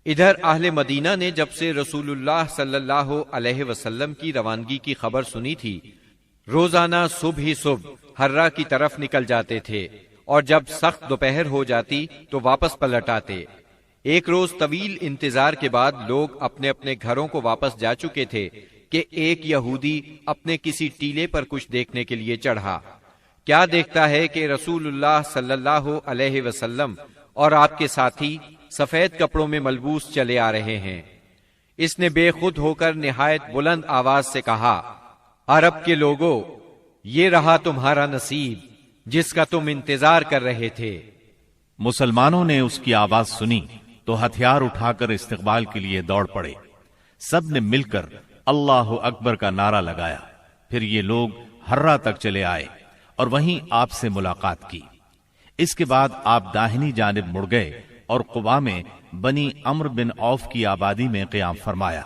ادھر اہل مدینہ نے جب سے رسول اللہ صلی اللہ علیہ وسلم کی روانگی کی خبر سنی تھی، روزانہ صبح ہی صبح حرہ کی طرف نکل جاتے تھے، اور جب سخت دوپہر ہو جاتی تو واپس پلٹ آتے۔ ایک روز طویل انتظار کے بعد لوگ اپنے اپنے گھروں کو واپس جا چکے تھے کہ ایک یہودی اپنے کسی ٹیلے پر کچھ دیکھنے کے لیے چڑھا۔ کیا دیکھتا ہے کہ رسول اللہ صلی اللہ علیہ وسلم اور آپ کے ساتھی سفید کپڑوں میں ملبوس چلے آ رہے ہیں۔ اس نے بے خود ہو کر نہایت بلند آواز سے کہا، عرب کے لوگوں، یہ رہا تمہارا نصیب جس کا تم انتظار کر رہے تھے۔ مسلمانوں نے اس کی آواز سنی تو ہتھیار اٹھا کر استقبال کے لیے دوڑ پڑے۔ سب نے مل کر اللہ اکبر کا نعرہ لگایا۔ پھر یہ لوگ حرہ تک چلے آئے اور وہیں آپ سے ملاقات کی۔ اس کے بعد آپ داہنی جانب مڑ گئے اور قباء میں بنی عمرو بن عوف کی آبادی میں قیام فرمایا۔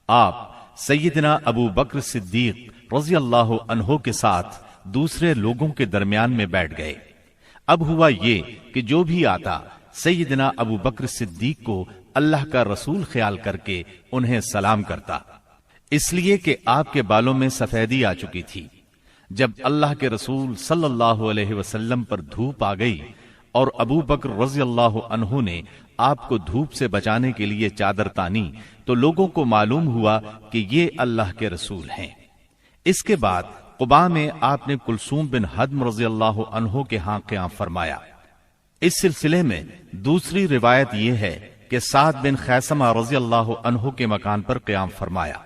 آپ سیدنا ابو بکر صدیق رضی اللہ عنہ کے ساتھ دوسرے لوگوں کے درمیان میں بیٹھ گئے۔ اب ہوا یہ کہ جو بھی آتا سیدنا ابو بکر صدیق کو اللہ کا رسول خیال کر کے انہیں سلام کرتا، اس لیے کہ آپ کے بالوں میں سفیدی آ چکی تھی۔ جب اللہ کے رسول صلی اللہ علیہ وسلم پر دھوپ آ گئی اور ابو بکر رضی اللہ عنہ نے آپ کو دھوپ سے بچانے کے لیے چادر تانی تو لوگوں کو معلوم ہوا کہ یہ اللہ کے رسول ہیں۔ اس کے بعد قباء میں آپ نے کلثوم بن حدم رضی اللہ عنہ کے ہاں قیام فرمایا۔ اس سلسلے میں دوسری روایت یہ ہے کہ سعد بن خیثمہ رضی اللہ عنہ کے مکان پر قیام فرمایا۔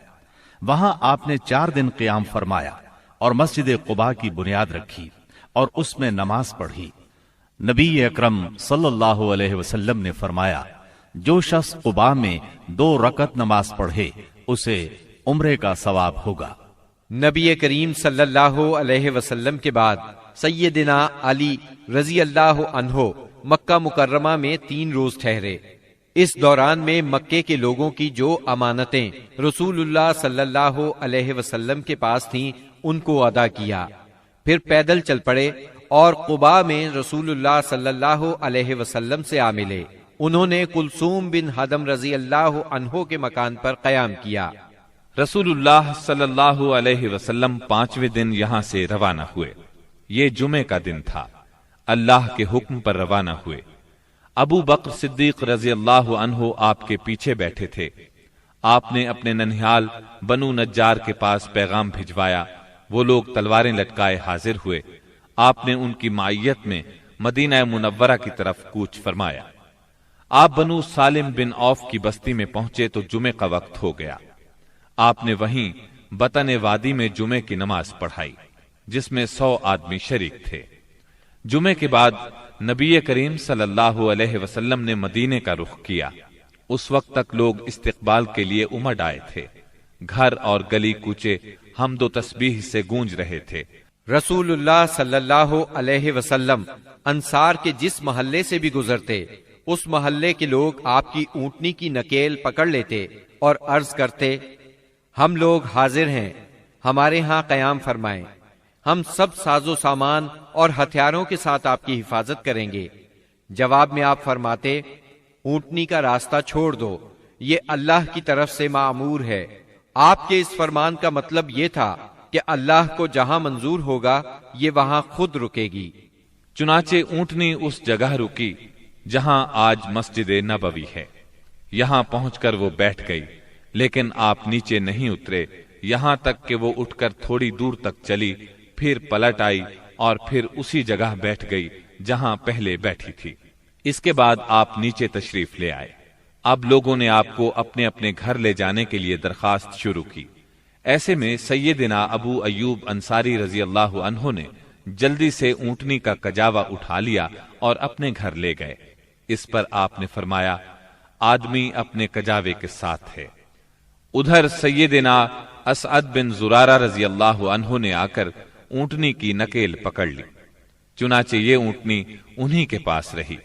وہاں آپ نے 4 دن قیام فرمایا اور مسجد قباء کی بنیاد رکھی اور اس میں نماز پڑھی۔ نبی اکرم صلی اللہ علیہ وسلم نے فرمایا، جو شخص قباء میں 2 رکعت نماز پڑھے اسے عمرے کا ثواب ہوگا۔ نبی کریم صلی اللہ علیہ وسلم کے بعد سیدنا علی رضی اللہ عنہ مکہ مکرمہ میں 3 روز ٹھہرے۔ اس دوران میں مکے کے لوگوں کی جو امانتیں رسول اللہ صلی اللہ علیہ وسلم کے پاس تھیں ان کو ادا کیا، پھر پیدل چل پڑے اور قباء میں رسول اللہ صلی اللہ علیہ وسلم سے آ ملے۔ انہوں نے کلثوم بن حدم رضی اللہ عنہ کے مکان پر قیام کیا۔ رسول اللہ صلی اللہ علیہ وسلم 5ویں دن یہاں سے روانہ ہوئے۔ یہ جمعے کا دن تھا۔ اللہ کے حکم پر روانہ ہوئے۔ ابو بکر صدیق رضی اللہ عنہ آپ کے پیچھے بیٹھے تھے۔ آپ نے اپنے ننھیال بنو نجار کے پاس پیغام بھجوایا۔ وہ لوگ تلواریں لٹکائے حاضر ہوئے۔ آپ نے ان کی معیت میں مدینہ منورہ کی طرف کوچ فرمایا۔ آپ بنو سالم بن عوف کی بستی میں پہنچے تو جمعے کا وقت ہو گیا۔ آپ نے وہیں بطن وادی میں جمعے کی نماز پڑھائی جس میں 100 آدمی شریک تھے۔ جمعے کے بعد نبی کریم صلی اللہ علیہ وسلم نے مدینے کا رخ کیا۔ اس وقت تک لوگ استقبال کے لیے امڑ آئے تھے۔ گھر اور گلی کوچے حمد و تسبیح سے گونج رہے تھے۔ رسول اللہ صلی اللہ علیہ وسلم انصار کے جس محلے سے بھی گزرتے اس محلے کے لوگ آپ کی اونٹنی کی نکیل پکڑ لیتے اور عرض کرتے، ہم لوگ حاضر ہیں، ہمارے ہاں قیام فرمائیں، ہم سب ساز و سامان اور ہتھیاروں کے ساتھ آپ کی حفاظت کریں گے۔ جواب میں آپ فرماتے، اونٹنی کا راستہ چھوڑ دو، یہ اللہ کی طرف سے معمور ہے۔ آپ کے اس فرمان کا مطلب یہ تھا کہ اللہ کو جہاں منظور ہوگا یہ وہاں خود رکے گی۔ چنانچہ اونٹنی اس جگہ رکی جہاں آج مسجد نبوی ہے۔ یہاں پہنچ کر وہ بیٹھ گئی، لیکن آپ نیچے نہیں اترے یہاں تک کہ وہ اٹھ کر تھوڑی دور تک چلی، پھر پلٹ آئی اور پھر اسی جگہ بیٹھ گئی جہاں پہلے بیٹھی تھی۔ اس کے بعد آپ نیچے تشریف لے آئے۔ اب لوگوں نے آپ کو اپنے اپنے گھر لے جانے کے لیے درخواست شروع کی۔ ایسے میں سیدنا ابو ایوب انصاری رضی اللہ عنہ نے جلدی سے اونٹنی کا کجاوا اٹھا لیا اور اپنے گھر لے گئے۔ اس پر آپ نے فرمایا، آدمی اپنے کجاوے کے ساتھ ہے۔ ادھر سیدنا اسعد بن زرارہ رضی اللہ عنہ نے آ کر اونٹنی کی نکیل پکڑ لی، چنانچہ یہ اونٹنی انہی کے پاس رہی۔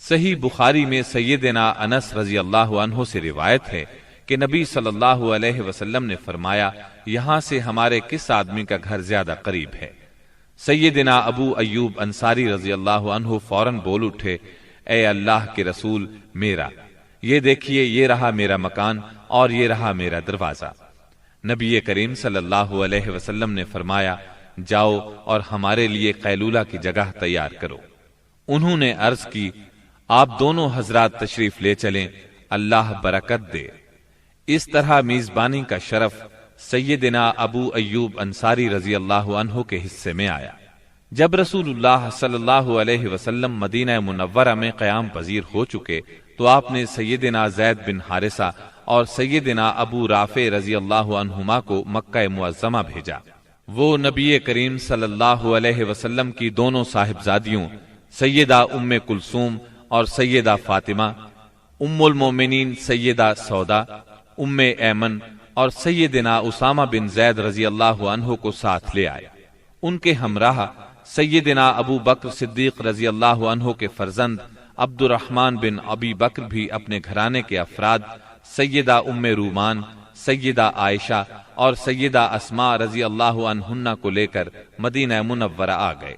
صحیح بخاری میں سیدنا انس رضی اللہ عنہ سے روایت ہے کہ نبی صلی اللہ علیہ وسلم نے فرمایا، یہاں سے ہمارے کس آدمی کا گھر زیادہ قریب ہے؟ سیدنا ابو ایوب انصاری رضی اللہ عنہ فوراً بول اٹھے، اے اللہ کے رسول، میرا۔ یہ دیکھیے یہ رہا میرا مکان اور یہ رہا میرا دروازہ۔ نبی کریم صلی اللہ علیہ وسلم نے فرمایا جاؤ اور ہمارے لیے قیلولہ کی جگہ تیار کرو۔ انہوں نے عرض کی آپ دونوں حضرات تشریف لے چلیں، اللہ برکت دے۔ اس طرح میزبانی کا شرف سیدنا ابو ایوب انصاری رضی اللہ عنہ کے حصے میں آیا۔ جب رسول اللہ صلی اللہ علیہ وسلم مدینہ منورہ میں قیام پذیر ہو چکے تو آپ نے سیدنا زید بن حارثہ اور سیدنا ابو رافع رضی اللہ عنہما کو مکہ معظمہ بھیجا۔ وہ نبی کریم صلی اللہ علیہ وسلم کی دونوں صاحبزادیوں سیدہ ام کلثوم اور سیدہ فاطمہ، ام المومنین سیدہ سودا، ام ایمن اور سیدنا اسامہ بن زید رضی اللہ عنہ کو ساتھ لے آئے۔ ان کے ہمراہ سیدنا ابو بکر صدیق رضی اللہ عنہ کے فرزند عبد الرحمن بن ابی بکر بھی اپنے گھرانے کے افراد سیدہ ام رومان، سیدہ عائشہ اور سیدہ اسماء رضی اللہ عنہن کو لے کر مدینہ منورہ آ گئے۔